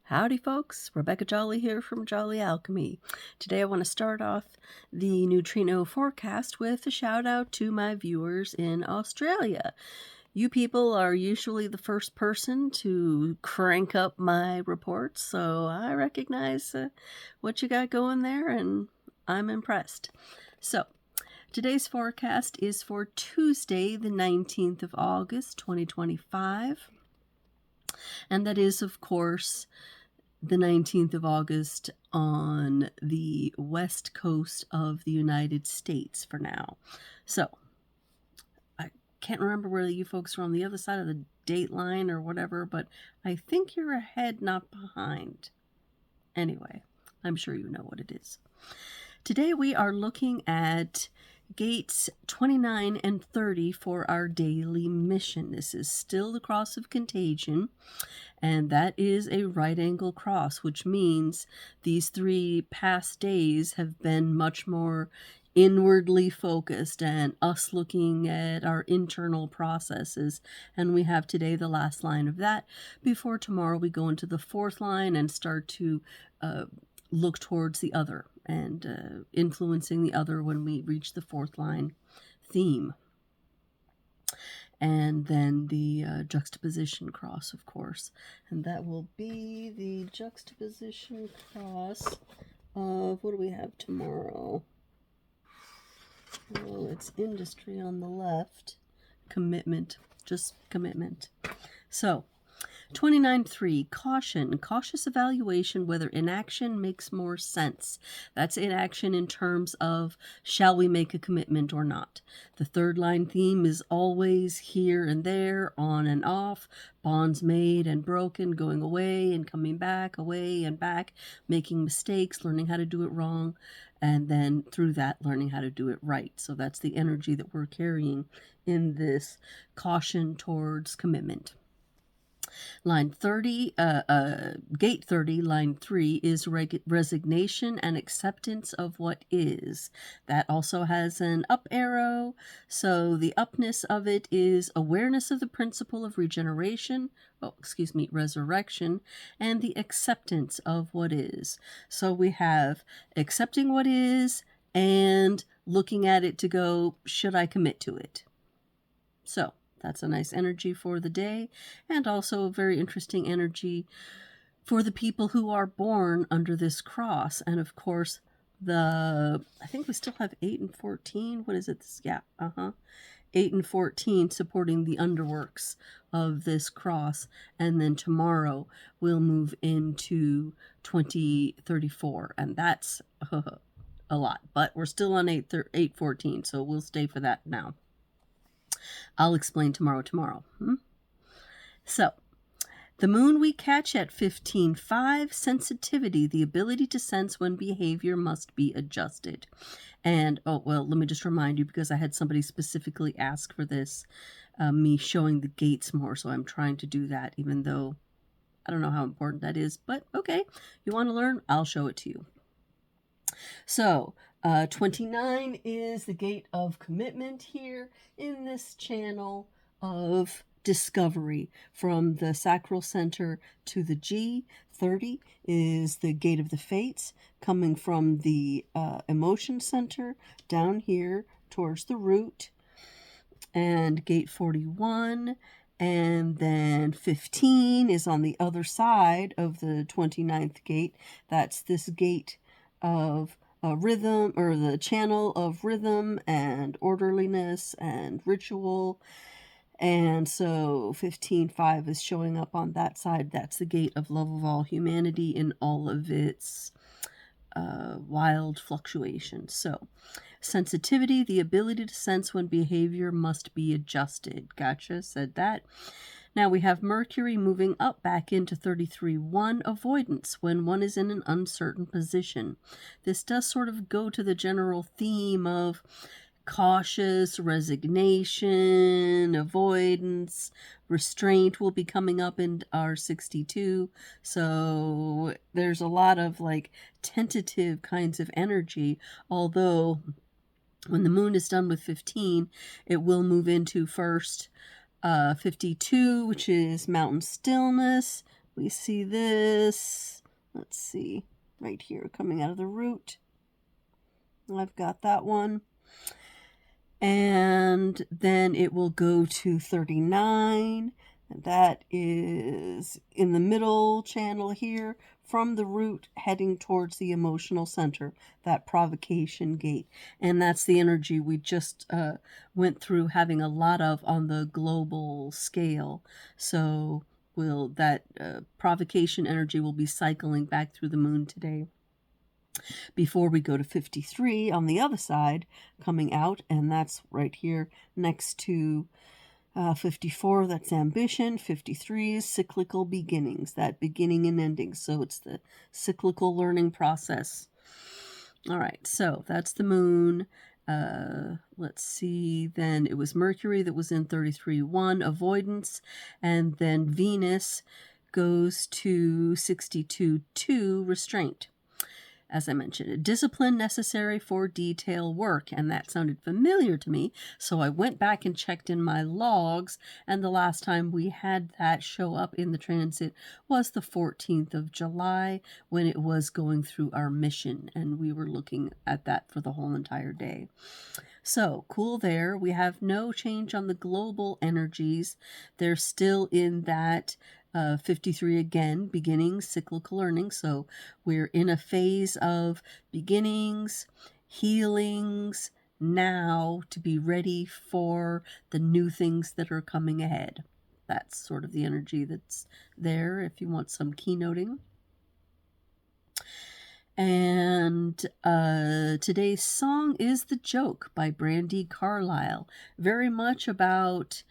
Howdy folks, Rebecca Jolly here from Jolly Alchemy. Today I want to start off the Neutrino forecast with a shout out to my viewers in Australia. You people are usually the first person to crank up my reports, so I recognize what you got going there and I'm impressed. So, today's forecast is for Tuesday, the 19th of August, 2025. And that is, of course, the 19th of August on the west coast of the United States for now. So, I can't remember whether you folks are on the other side of the date line or whatever, but I think you're ahead, not behind. Anyway, I'm sure you know what it is. Today we are looking at gates 29 and 30 for our daily mission. This is still the cross of contagion, and that is a right angle cross, which means these 3 past days have been much more inwardly focused and us looking at our internal processes. And we have today the last line of that before tomorrow we go into the 4th line and start to look towards the other and influencing the other when we reach the 4th line theme. And then the juxtaposition cross, of course. And that will be the juxtaposition cross of, what do we have tomorrow? Oh, it's industry on the left. Commitment, just commitment. So, 29.3, caution, cautious evaluation whether inaction makes more sense. That's inaction in terms of shall we make a commitment or not. The 3rd line theme is always here and there, on and off, bonds made and broken, going away and coming back, away and back, making mistakes, learning how to do it wrong, and then through that learning how to do it right. So that's the energy that we're carrying in this caution towards commitment. Line 30, gate 30, line 3 is resignation and acceptance of what is. That also has an up arrow, so the upness of it is awareness of the principle of regeneration, resurrection, and the acceptance of what is. So we have accepting what is and looking at it to go, should I commit to it? So, that's a nice energy for the day, and also a very interesting energy for the people who are born under this cross. And of course, I think we still have 8 and 14. What is it? 8 and 14 supporting the underworks of this cross. And then tomorrow we'll move into 2034, and that's a lot. But we're still on 814, so we'll stay for that now. I'll explain tomorrow. So, the moon we catch at 15.5, sensitivity, the ability to sense when behavior must be adjusted. And, let me just remind you, because I had somebody specifically ask for this, me showing the gates more, so I'm trying to do that, even though I don't know how important that is, but okay, you want to learn, I'll show it to you. So, 29 is the gate of commitment here in this channel of discovery from the sacral center to the G. 30 is the gate of the fates coming from the emotion center down here towards the root, and gate 41. And then 15 is on the other side of the 29th gate. That's this gate of rhythm, or the channel of rhythm and orderliness and ritual. And so 15.5 is showing up on that side. That's the gate of love of all humanity in all of its wild fluctuations. So sensitivity, the ability to sense when behavior must be adjusted. Gotcha, said that. Now we have Mercury moving up back into 33.1, avoidance, when one is in an uncertain position. This does sort of go to the general theme of cautious, resignation, avoidance, restraint will be coming up in our 62. So there's a lot of like tentative kinds of energy, although when the moon is done with 15, it will move into first 52, which is mountain stillness, we see this, let's see, right here coming out of the root. I've got that one. And then it will go to 39. And that is in the middle channel here from the root heading towards the emotional center, that provocation gate. And that's the energy we just went through having a lot of on the global scale. So that provocation energy will be cycling back through the moon today, before we go to 53 on the other side coming out, and that's right here next to 54, that's ambition. 53 is cyclical beginnings, that beginning and ending. So it's the cyclical learning process. All right, so that's the moon. Let's see, then it was Mercury that was in 33.1, avoidance, and then Venus goes to 62.2, restraint. As I mentioned, a discipline necessary for detail work, and that sounded familiar to me, so I went back and checked in my logs, and the last time we had that show up in the transit was the 14th of July, when it was going through our mission, and we were looking at that for the whole entire day. So, cool there. We have no change on the global energies. They're still in that 53 again, beginnings, cyclical learning. So we're in a phase of beginnings, healings, now to be ready for the new things that are coming ahead. That's sort of the energy that's there if you want some keynoting. And today's song is The Joke by Brandi Carlile. Very much about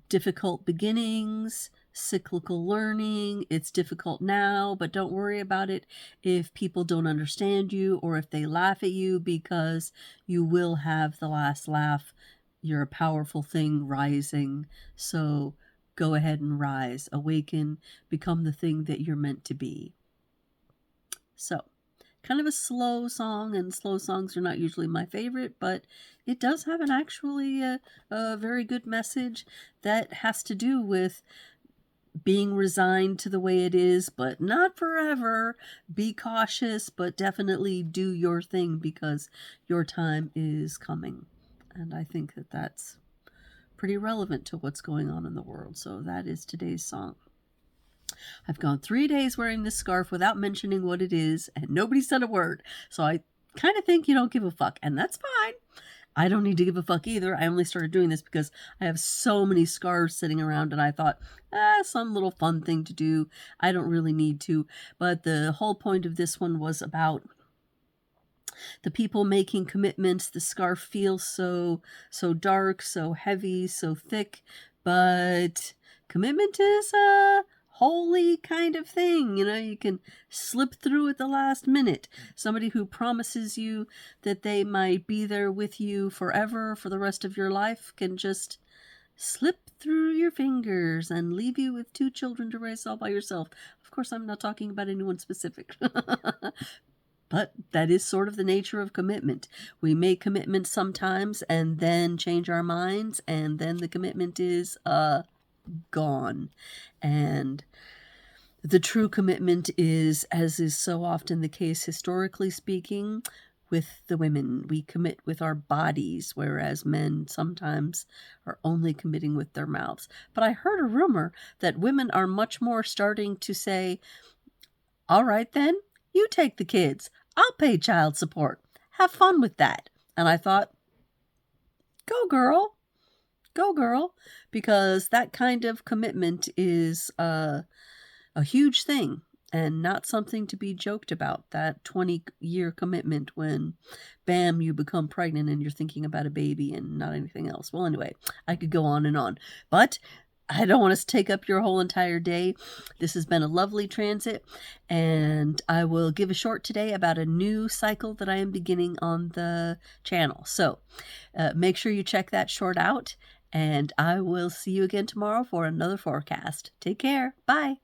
difficult beginnings, cyclical learning. It's difficult now, but don't worry about it if people don't understand you or if they laugh at you, because you will have the last laugh. You're a powerful thing rising. So go ahead and rise, awaken, become the thing that you're meant to be. So, kind of a slow song, and slow songs are not usually my favorite, but it does have a very good message that has to do with being resigned to the way it is, but not forever. Be cautious, but definitely do your thing, because your time is coming. And I think that that's pretty relevant to what's going on in the world. So that is today's song. I've gone 3 days wearing this scarf without mentioning what it is, and nobody said a word. So I kind of think you don't give a fuck, and that's fine. I don't need to give a fuck either. I only started doing this because I have so many scarves sitting around, and I thought, some little fun thing to do. I don't really need to. But the whole point of this one was about the people making commitments. The scarf feels so dark, so heavy, so thick, but commitment is a holy kind of thing. You can slip through at the last minute. Somebody who promises you that they might be there with you forever, for the rest of your life, can just slip through your fingers and leave you with 2 children to raise all by yourself. Of course, I'm not talking about anyone specific. But that is sort of the nature of commitment. We make commitments sometimes and then change our minds, and then the commitment is gone. And the true commitment is, as is so often the case historically speaking, with the women. We commit with our bodies, whereas men sometimes are only committing with their mouths. But I heard a rumor that women are much more starting to say, all right then, you take the kids. I'll pay child support. Have fun with that. And I thought, go girl. Go girl. Because that kind of commitment is a huge thing and not something to be joked about. That 20-year commitment when, bam, you become pregnant and you're thinking about a baby and not anything else. Well, anyway, I could go on and on. But I don't want to take up your whole entire day. This has been a lovely transit, and I will give a short today about a new cycle that I am beginning on the channel. So make sure you check that short out, and I will see you again tomorrow for another forecast. Take care. Bye.